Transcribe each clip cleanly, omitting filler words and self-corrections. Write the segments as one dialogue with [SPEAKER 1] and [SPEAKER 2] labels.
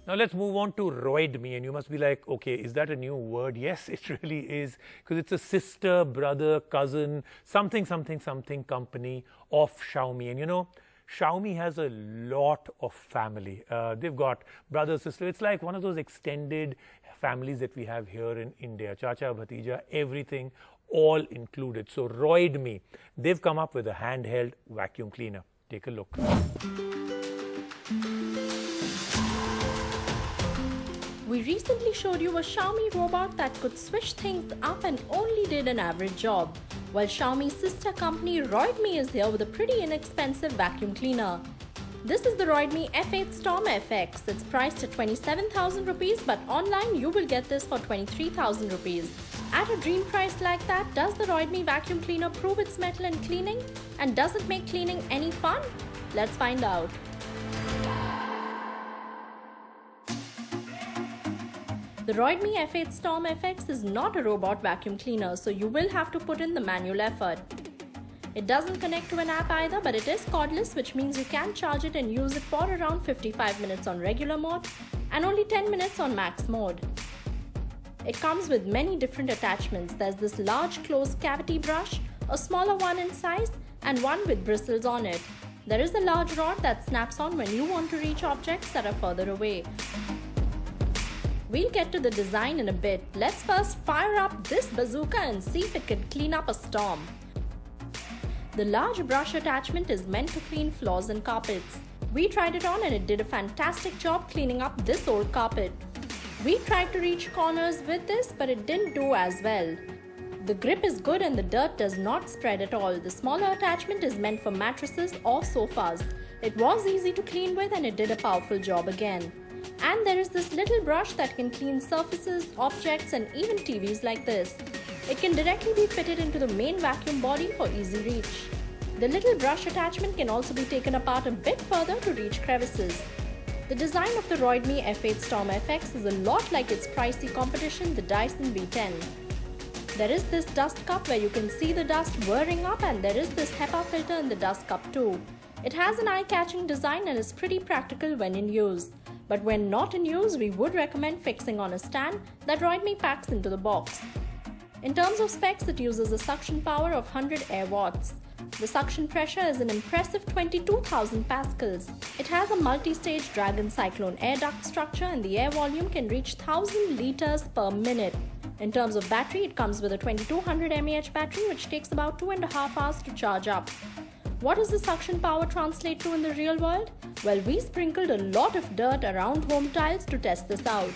[SPEAKER 1] Now let's move on to Roidmi, and you must be like, okay, is that a new word? Yes, it really is, because it's a sister, brother, cousin, something company of Xiaomi. And you know, Xiaomi has a lot of family. They've got brother, sister. It's like one of those extended families that we have here in India. Chacha, Bhatija, everything, all included. So Roidmi, they've come up with a handheld vacuum cleaner. Take a look.
[SPEAKER 2] We recently showed you a Xiaomi robot that could switch things up and only did an average job, while Xiaomi's sister company Roidmi is here with a pretty inexpensive vacuum cleaner. This is the Roidmi F8 Storm FX. It's priced at 27,000 rupees, but online you will get this for 23,000 rupees. At a dream price like that, does the Roidmi vacuum cleaner prove its mettle in cleaning? And does it make cleaning any fun? Let's find out. The Roidmi F8 Storm FX is not a robot vacuum cleaner, so you will have to put in the manual effort. It doesn't connect to an app either, but it is cordless, which means you can charge it and use it for around 55 minutes on regular mode and only 10 minutes on max mode. It comes with many different attachments. There's this large closed cavity brush, a smaller one in size, and one with bristles on it. There is a large rod that snaps on when you want to reach objects that are further away. We'll get to the design in a bit. Let's first fire up this bazooka and see if it can clean up a storm. The large brush attachment is meant to clean floors and carpets. We tried it on and it did a fantastic job cleaning up this old carpet. We tried to reach corners with this, but it didn't do as well. The grip is good and the dirt does not spread at all. The smaller attachment is meant for mattresses or sofas. It was easy to clean with and it did a powerful job again. And there is this little brush that can clean surfaces, objects, and even TVs like this. It can directly be fitted into the main vacuum body for easy reach. The little brush attachment can also be taken apart a bit further to reach crevices. The design of the Roidmi F8 Storm FX is a lot like its pricey competition, the Dyson V10. There is this dust cup where you can see the dust whirring up, and there is this HEPA filter in the dust cup too. It has an eye-catching design and is pretty practical when in use. But when not in use, we would recommend fixing on a stand that Roidmi packs into the box. In terms of specs, it uses a suction power of 100 air watts. The suction pressure is an impressive 22,000 pascals. It has a multi-stage Dragon Cyclone air duct structure and the air volume can reach 1,000 liters per minute. In terms of battery, it comes with a 2200 mAh battery which takes about 2.5 hours to charge up. What does the suction power translate to in the real world? Well, we sprinkled a lot of dirt around home tiles to test this out.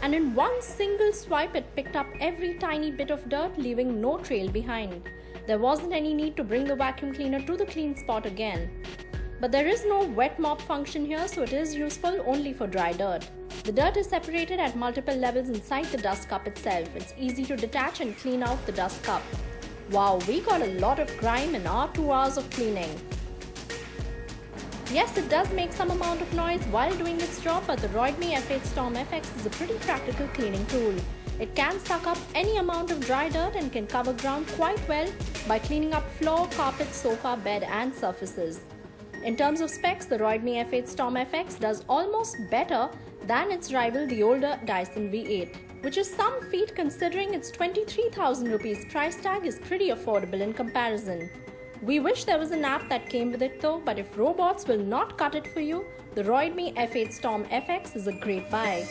[SPEAKER 2] And in one single swipe, it picked up every tiny bit of dirt, leaving no trail behind. There wasn't any need to bring the vacuum cleaner to the clean spot again. But there is no wet mop function here, so it is useful only for dry dirt. The dirt is separated at multiple levels inside the dust cup itself. It's easy to detach and clean out the dust cup. Wow, we got a lot of grime in our 2 hours of cleaning. Yes, it does make some amount of noise while doing its job, but the Roidmi F8 Storm FX is a pretty practical cleaning tool. It can suck up any amount of dry dirt and can cover ground quite well by cleaning up floor, carpet, sofa, bed and surfaces. In terms of specs, the Roidmi F8 Storm FX does almost better than its rival, the older Dyson V8, which is some feat considering its 23,000 rupees price tag is pretty affordable in comparison. We wish there was an app that came with it though, but if robots will not cut it for you, the Roidmi F8 Storm FX is a great buy.